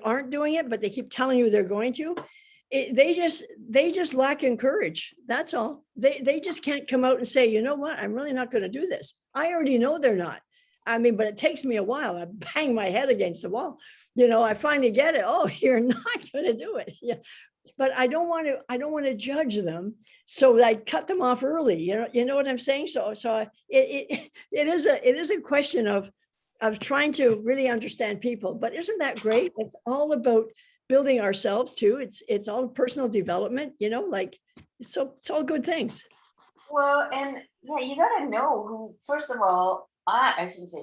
aren't doing it, but they keep telling you they're going to. They just lack in courage. That's all. They just can't come out and say, you know what, I'm really not going to do this. I already know they're not. I mean, but it takes me a while. I bang my head against the wall. I finally get it. Oh, you're not going to do it. Yeah. But I don't want to judge them. So I cut them off early. You know what I'm saying? So it is a question of trying to really understand people. But isn't that great? It's all about building ourselves too. It's all personal development, like, so it's all good things. Well, and yeah, you got to know who, first of all, I shouldn't say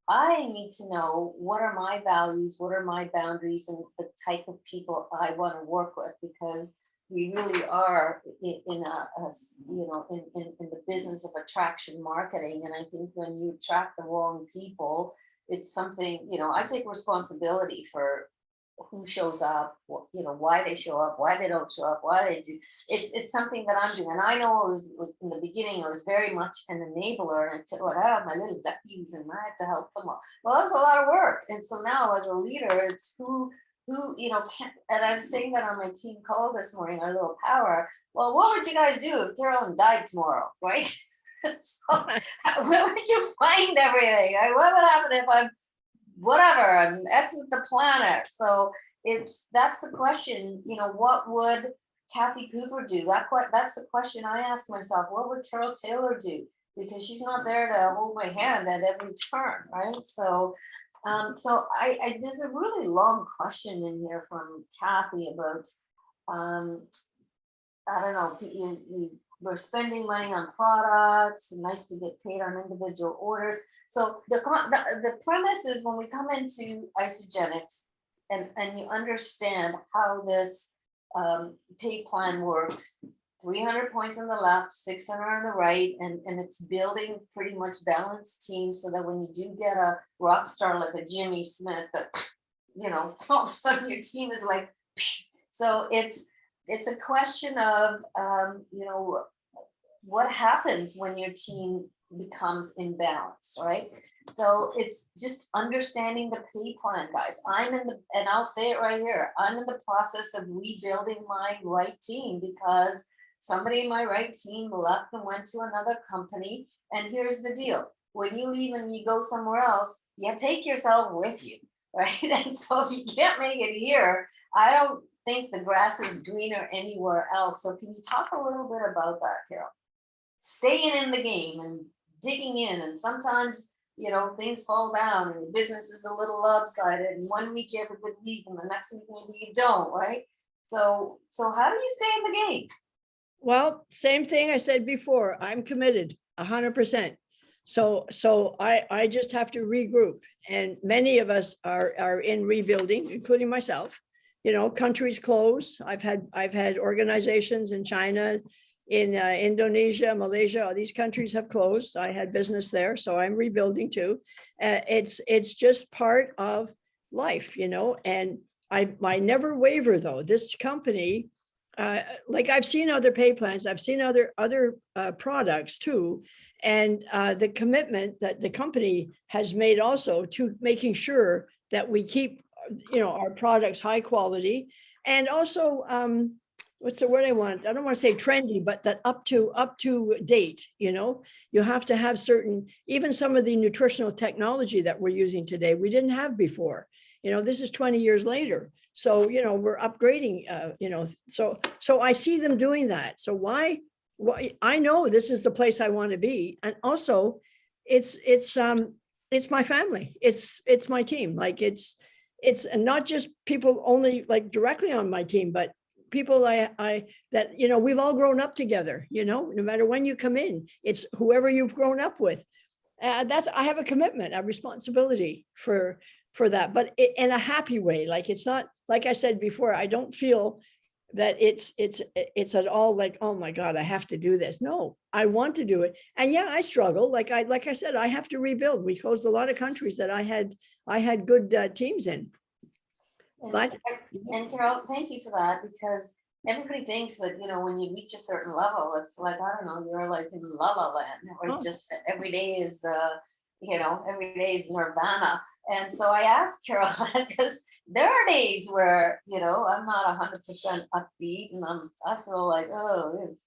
I need to know what are my values, what are my boundaries, and the type of people I want to work with, because we really are in the business of attraction marketing. And I think when you attract the wrong people, it's something, I take responsibility for who shows up, why they show up, why they don't show up, why they do. It's something that I'm doing. And I know it was in the beginning, I was very much an enabler, and I took my little duckies and I had to help them all. Well, that was a lot of work. And so now as a leader, it's who can, and I'm saying that on my team call this morning, our little power. Well, what would you guys do if Carolyn died tomorrow, right? So where would you find everything? What would happen if I'm exit the planet? So that's the question, what would Kathy Cooper do? That's the question I ask myself. What would Carole Taylor do? Because she's not there to hold my hand at every turn, right? So there's a really long question in here from Kathy about, I don't know, we're spending money on products, nice to get paid on individual orders. So the premise is, when we come into Isagenix and you understand how this pay plan works, 300 points on the left, 600 on the right, and it's building pretty much balanced teams, so that when you do get a rock star like a Jimmy Smith, that all of a sudden your team is like, so it's a question of what happens when your team becomes imbalanced, right? So it's just understanding the pay plan, guys. And I'll say it right here, I'm in the process of rebuilding my right team, because somebody in my right team left and went to another company. And here's the deal: when you leave and you go somewhere else, you take yourself with you, right? And so if you can't make it here, I don't think the grass is greener anywhere else. So can you talk a little bit about that, Carole? Staying in the game and digging in, and sometimes things fall down and the business is a little lopsided, and 1 week you have a good week and the next week maybe you don't, right? So how do you stay in the game? Well, same thing I said before. I'm committed 100%. So I just have to regroup, and many of us are in rebuilding, including myself. Countries close. I've had organizations in China, in Indonesia, Malaysia. All these countries have closed. I had business there, so I'm rebuilding too. It's just part of life, and I never waver though. This company, like, I've seen other pay plans, I've seen other products too, and the commitment that the company has made also to making sure that we keep our products high quality, and also what's the word I want? I don't want to say trendy, but that up to date. You have to have certain, even some of the nutritional technology that we're using today, we didn't have before. This is 20 years later. So, we're upgrading, so I see them doing that. So why I know this is the place I want to be. And also it's my family. It's my team. Like, it's not just people only like directly on my team, but people that we've all grown up together. No matter when you come in, it's whoever you've grown up with. I have a commitment, a responsibility for that, but in a happy way. Like, it's not, like I said before, I don't feel that it's at all like, oh my God, I have to do this. No, I want to do it. And yeah, I struggle. Like I said, I have to rebuild. We closed a lot of countries that I had good teams in. And Carole, thank you for that, because everybody thinks that, when you reach a certain level, it's like, I don't know, you're like in la la land, or just every day is every day is nirvana. And so I asked Carol that because there are days where, I'm not 100% upbeat and I feel like, oh, it's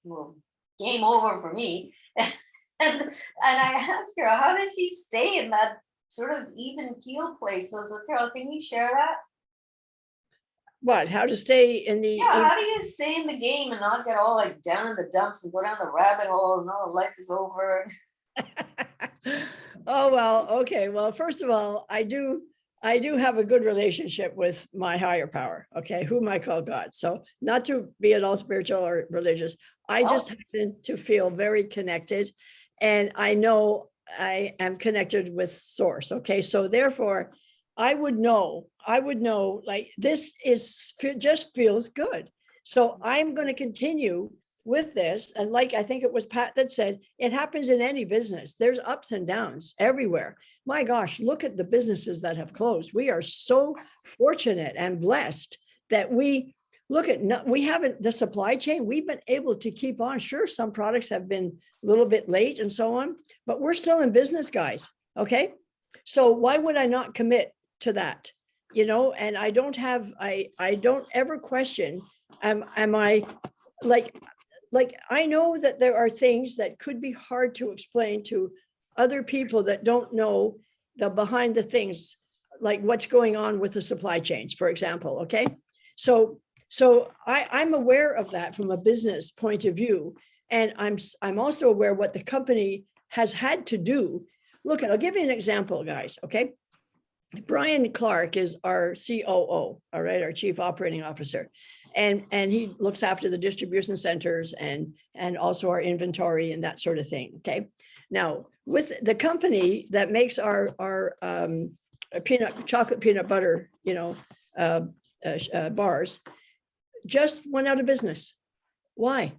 game over for me. And I asked Carol, how does she stay in that sort of even keel place? So Carol, can you share that? What, how to stay in the, Yeah, how do you stay in the game and not get all like down in the dumps and go down the rabbit hole and oh, life is over? oh, well, okay. Well, first of all, I do have a good relationship with my higher power, okay, whom I call God. So not to be at all spiritual or religious, I just happen to feel very connected. And I know I am connected with source. Okay. So therefore, I would know like this just feels good. So I'm going to continue with this. And like, I think it was Pat that said, it happens in any business. There's ups and downs everywhere. My gosh, look at the businesses that have closed. We are so fortunate and blessed that we haven't, the supply chain, we've been able to keep on. Sure, some products have been a little bit late and so on, but we're still in business, guys. Okay. So why would I not commit to that? And I don't ever question, am I like I know that there are things that could be hard to explain to other people that don't know the behind the things, like what's going on with the supply chains, for example. Okay. So I'm aware of that from a business point of view. And I'm also aware what the company has had to do. Look, I'll give you an example, guys. Okay. Brian Clark is our COO, all right, our Chief Operating Officer. And he looks after the distribution centers and also our inventory and that sort of thing. Okay. Now, with the company that makes our chocolate peanut butter, bars, just went out of business. Why?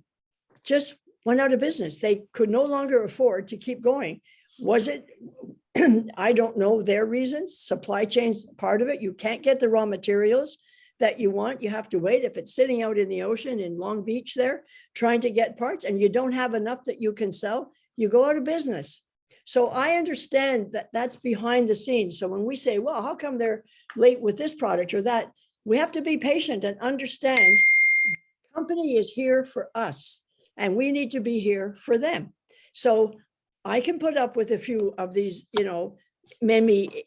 Just went out of business. They could no longer afford to keep going. Was it? I don't know their reasons. Supply chain's part of it. You can't get the raw materials that you want. You have to wait. If it's sitting out in the ocean in Long Beach there, trying to get parts and you don't have enough that you can sell, you go out of business. So I understand that that's behind the scenes. So when we say, well, how come they're late with this product or that, we have to be patient and understand the company is here for us and we need to be here for them. So I can put up with a few of these, maybe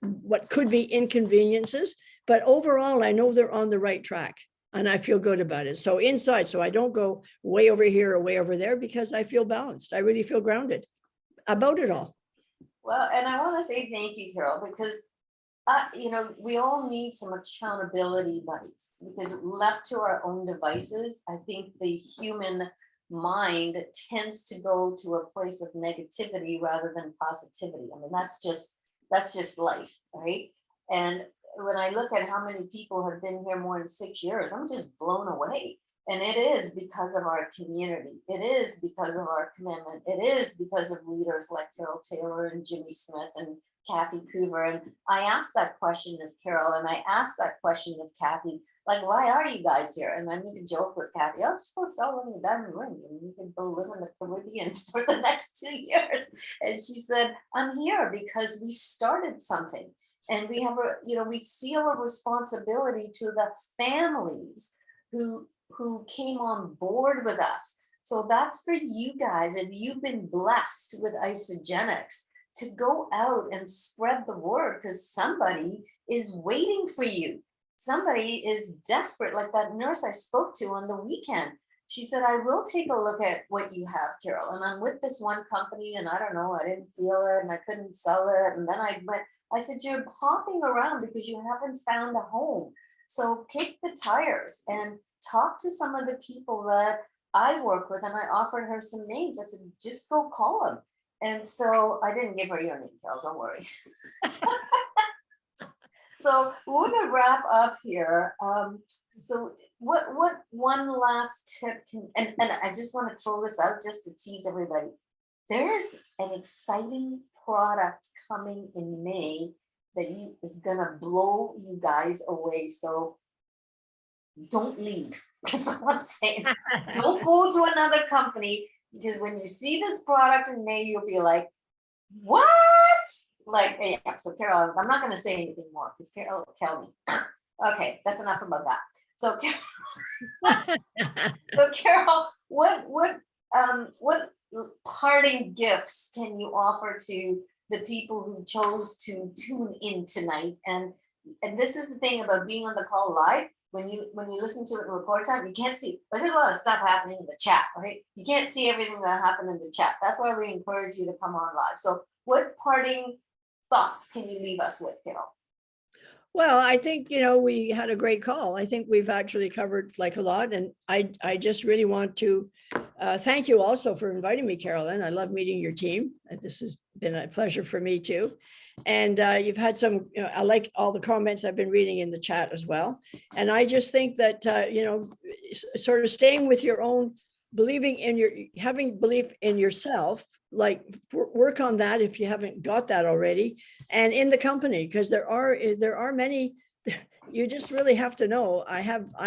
what could be inconveniences, but overall, I know they're on the right track and I feel good about it. So inside, so I don't go way over here or way over there because I feel balanced. I really feel grounded about it all. Well, and I want to say thank you, Carol, because we all need some accountability buddies because left to our own devices, I think the human mind tends to go to a place of negativity rather than positivity. I mean, that's just life, right? And when I look at how many people have been here more than 6 years, I'm just blown away. And it is because of our community. It is because of our commitment. It is because of leaders like Carole Taylor and Jimmy Smith and Kathy Coover. And I asked that question of Carol and I asked that question of Kathy, like, why are you guys here? And I make a joke with Kathy, oh, just go sell one of your diamond rings and you can go live in the Caribbean for the next 2 years. And she said, I'm here because we started something. And we have we feel a responsibility to the families who came on board with us. So that's for you guys. If you've been blessed with Isagenix, to go out and spread the word because somebody is waiting for you. Somebody is desperate, like that nurse I spoke to on the weekend. She said, I will take a look at what you have, Carol. And I'm with this one company and I don't know, I didn't feel it and I couldn't sell it. And then I said, you're hopping around because you haven't found a home. So kick the tires and talk to some of the people that I work with. And I offered her some names. I said, just go call them. And so I didn't give her your name, Carol, don't worry. So we're gonna wrap up here. So what one last tip and I just want to throw this out just to tease everybody. There's an exciting product coming in May that is gonna blow you guys away. So don't leave. That's what I'm saying. Don't go to another company. Because when you see this product in May, you'll be like, what? Like, yeah, so Carole, I'm not going to say anything more because Carole will tell me. Okay, that's enough about that. So, so Carole, what parting gifts can you offer to the people who chose to tune in tonight? And this is the thing about being on the call live. When you listen to it in record time, you can't see. Like, there's a lot of stuff happening in the chat, right? You can't see everything that happened in the chat. That's why we encourage you to come on live. So, what parting thoughts can you leave us with, Carole? Well, I think, we had a great call. I think we've actually covered like a lot. And I just really want to thank you also for inviting me, Carolyn. I love meeting your team. This has been a pleasure for me too. And you've had some, I like all the comments I've been reading in the chat as well. And I just think that, sort of staying with your own, having belief in yourself, like work on that if you haven't got that already, and in the company, because there are many. You just really have to know. I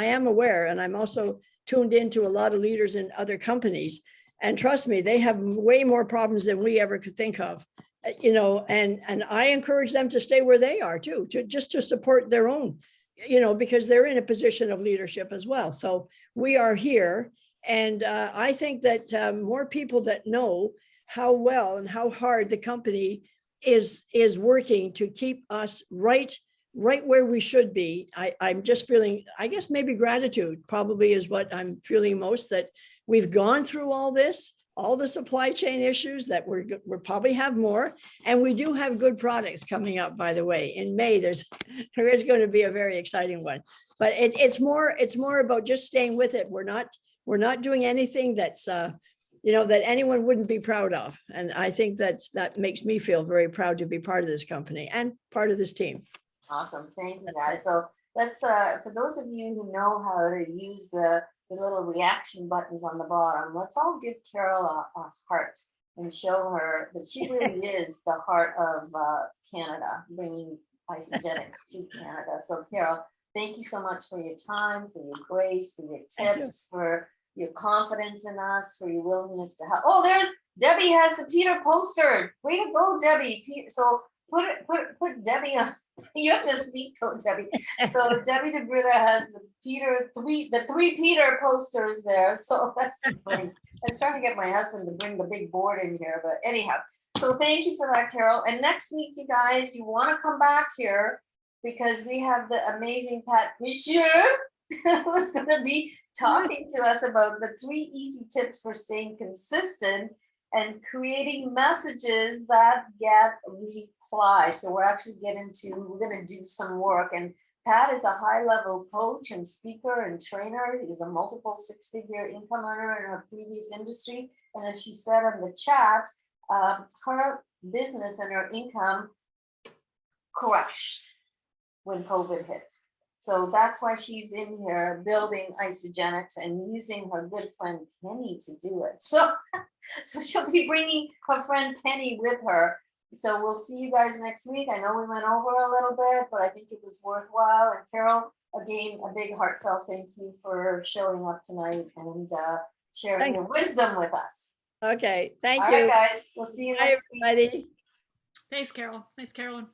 am aware, and I'm also tuned into a lot of leaders in other companies, and trust me, they have way more problems than we ever could think of. And I encourage them to stay where they are too, to support their own, because they're in a position of leadership as well. So we are here. And I think that more people that know how well and how hard the company is working to keep us right where we should be. I'm just feeling, I guess maybe gratitude probably is what I'm feeling most, that we've gone through all this, all the supply chain issues that we'll probably have more. And we do have good products coming up, by the way. In May, there is going to be a very exciting one. But it's more about just staying with it. We're not doing anything that's that anyone wouldn't be proud of. And I think that makes me feel very proud to be part of this company and part of this team. Awesome. Thank you, guys. So let's, for those of you who know how to use the little reaction buttons on the bottom, let's all give Carole a heart and show her that she really is the heart of Canada, bringing Isagenix to Canada. So Carole, thank you so much for your time, for your grace, for your tips, for your confidence in us, for your willingness to help. Oh, there's Debbie has the Peter poster. Way to go, Debbie. So put Debbie on. You have to speak to Debbie. So Debbie DeBrita has the three Peter posters there. So that's too funny. I was trying to get my husband to bring the big board in here, but anyhow. So thank you for that, Carole. And next week, you guys, you want to come back here because we have the amazing Pat Monsieur who's going to be talking to us about the 3 easy tips for staying consistent and creating messages that get replies. So we're going to do some work. And Pat is a high-level coach and speaker and trainer. He's a multiple 6-figure income earner in her previous industry. And as she said in the chat, her business and her income crashed when COVID hit. So that's why she's in here building Isagenix and using her good friend Penny to do it. So she'll be bringing her friend Penny with her. So we'll see you guys next week. I know we went over a little bit, but I think it was worthwhile. And Carole, again, a big heartfelt thank you for showing up tonight and sharing your wisdom with us. Okay, thank you. All right, guys, we'll see you next week. Thanks, Carole. Thanks, Carolyn.